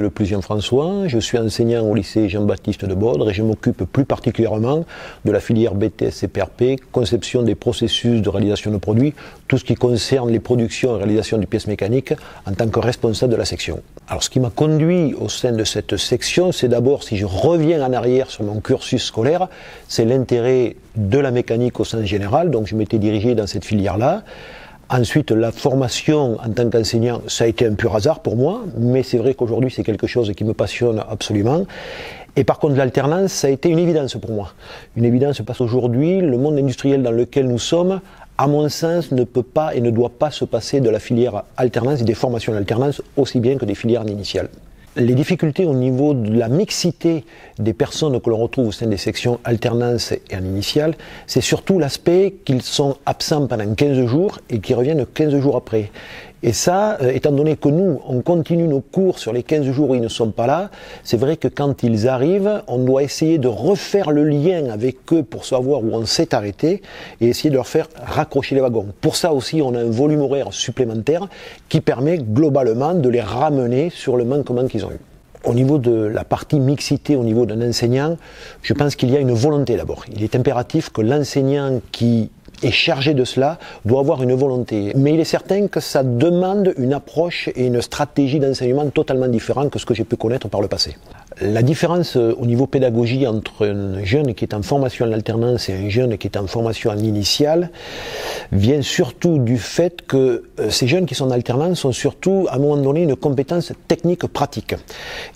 Le plus Jean-François, je suis enseignant au lycée Jean-Baptiste de Baudre et je m'occupe plus particulièrement de la filière BTS CPRP, conception des processus de réalisation de produits, tout ce qui concerne les productions et réalisation de pièces mécaniques en tant que responsable de la section. Alors ce qui m'a conduit au sein de cette section, c'est d'abord, si je reviens en arrière sur mon cursus scolaire, c'est l'intérêt de la mécanique au sens général, donc je m'étais dirigé dans cette filière-là. Ensuite, la formation en tant qu'enseignant, ça a été un pur hasard pour moi, mais c'est vrai qu'aujourd'hui c'est quelque chose qui me passionne absolument. Et par contre, l'alternance, ça a été une évidence pour moi. Une évidence parce qu'aujourd'hui, le monde industriel dans lequel nous sommes, à mon sens, ne peut pas et ne doit pas se passer de la filière alternance et des formations d'alternance aussi bien que des filières initiales. Les difficultés au niveau de la mixité des personnes que l'on retrouve au sein des sections alternance et en initiale, c'est surtout l'aspect qu'ils sont absents pendant 15 jours et qu'ils reviennent 15 jours après. Et ça, étant donné que nous, on continue nos cours sur les 15 jours où ils ne sont pas là, c'est vrai que quand ils arrivent, on doit essayer de refaire le lien avec eux pour savoir où on s'est arrêté et essayer de leur faire raccrocher les wagons. Pour ça aussi, on a un volume horaire supplémentaire qui permet globalement de les ramener sur le manquement qu'ils ont eu. Au niveau de la partie mixité, au niveau d'un enseignant, je pense qu'il y a une volonté d'abord. Il est impératif que l'enseignant qui est chargé de cela doit avoir une volonté. Mais il est certain que ça demande une approche et une stratégie d'enseignement totalement différente que ce que j'ai pu connaître par le passé. La différence au niveau pédagogie entre un jeune qui est en formation en alternance et un jeune qui est en formation en initiale vient surtout du fait que ces jeunes qui sont en alternance ont surtout à un moment donné une compétence technique pratique.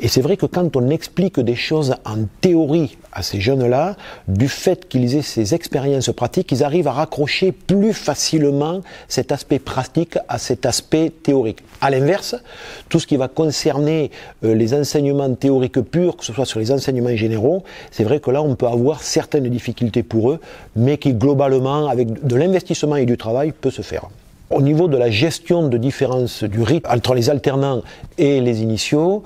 Et c'est vrai que quand on explique des choses en théorie à ces jeunes-là, du fait qu'ils aient ces expériences pratiques, ils arrivent à raccrocher plus facilement cet aspect pratique à cet aspect théorique. À l'inverse, tout ce qui va concerner les enseignements théoriques purs, que ce soit sur les enseignements généraux, c'est vrai que là on peut avoir certaines difficultés pour eux, mais qui globalement, avec de l'investissement et du travail, peut se faire. Au niveau de la gestion de différence du rythme entre les alternants et les initiaux,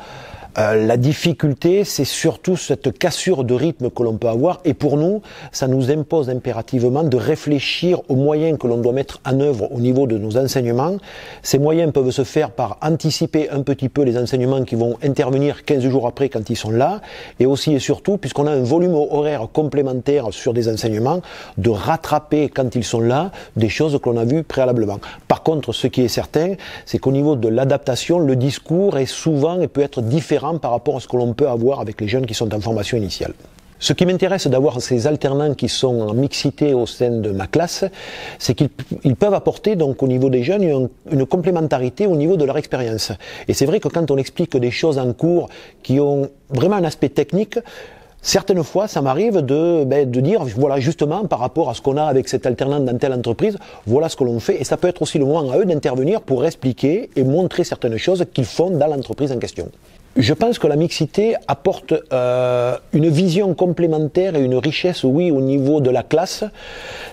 la difficulté, c'est surtout cette cassure de rythme que l'on peut avoir et pour nous, ça nous impose impérativement de réfléchir aux moyens que l'on doit mettre en œuvre au niveau de nos enseignements. Ces moyens peuvent se faire par anticiper un petit peu les enseignements qui vont intervenir 15 jours après quand ils sont là et aussi et surtout, puisqu'on a un volume horaire complémentaire sur des enseignements, de rattraper quand ils sont là des choses que l'on a vues préalablement. Par contre, ce qui est certain, c'est qu'au niveau de l'adaptation, le discours est souvent et peut être différent par rapport à ce que l'on peut avoir avec les jeunes qui sont en formation initiale. Ce qui m'intéresse d'avoir ces alternants qui sont en mixité au sein de ma classe, c'est qu'ils peuvent apporter donc au niveau des jeunes une complémentarité au niveau de leur expérience. Et c'est vrai que quand on explique des choses en cours qui ont vraiment un aspect technique, certaines fois, ça m'arrive de dire, voilà, justement, par rapport à ce qu'on a avec cet alternant dans telle entreprise, voilà ce que l'on fait. Et ça peut être aussi le moment à eux d'intervenir pour expliquer et montrer certaines choses qu'ils font dans l'entreprise en question. Je pense que la mixité apporte une vision complémentaire et une richesse, oui, au niveau de la classe.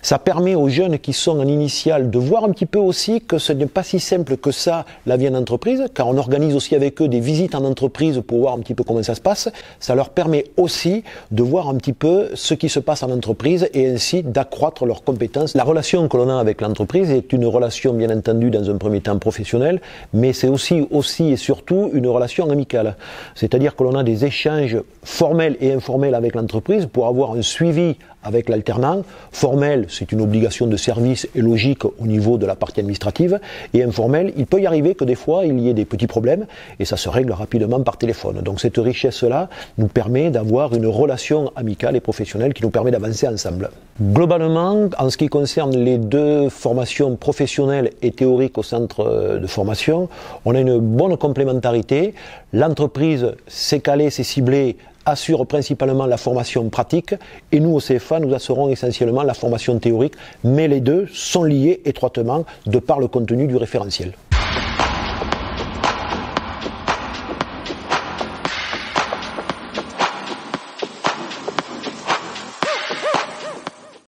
Ça permet aux jeunes qui sont en initiale de voir un petit peu aussi que ce n'est pas si simple que ça, la vie en entreprise, car on organise aussi avec eux des visites en entreprise pour voir un petit peu comment ça se passe. Ça leur permet aussi de voir un petit peu ce qui se passe en entreprise et ainsi d'accroître leurs compétences. La relation que l'on a avec l'entreprise est une relation, bien entendu, dans un premier temps professionnelle, mais c'est aussi et surtout une relation amicale. C'est-à-dire que l'on a des échanges formels et informels avec l'entreprise pour avoir un suivi avec l'alternant. Formel, c'est une obligation de service et logique au niveau de la partie administrative. Et informel, il peut y arriver que des fois, il y ait des petits problèmes et ça se règle rapidement par téléphone. Donc cette richesse-là nous permet d'avoir une relation amicale et professionnelle qui nous permet d'avancer ensemble. Globalement, en ce qui concerne les deux formations professionnelles et théoriques au centre de formation, on a une bonne complémentarité. L'entreprise s'est calée, s'est ciblée, assure principalement la formation pratique et nous au CFA nous assurons essentiellement la formation théorique, mais les deux sont liés étroitement de par le contenu du référentiel.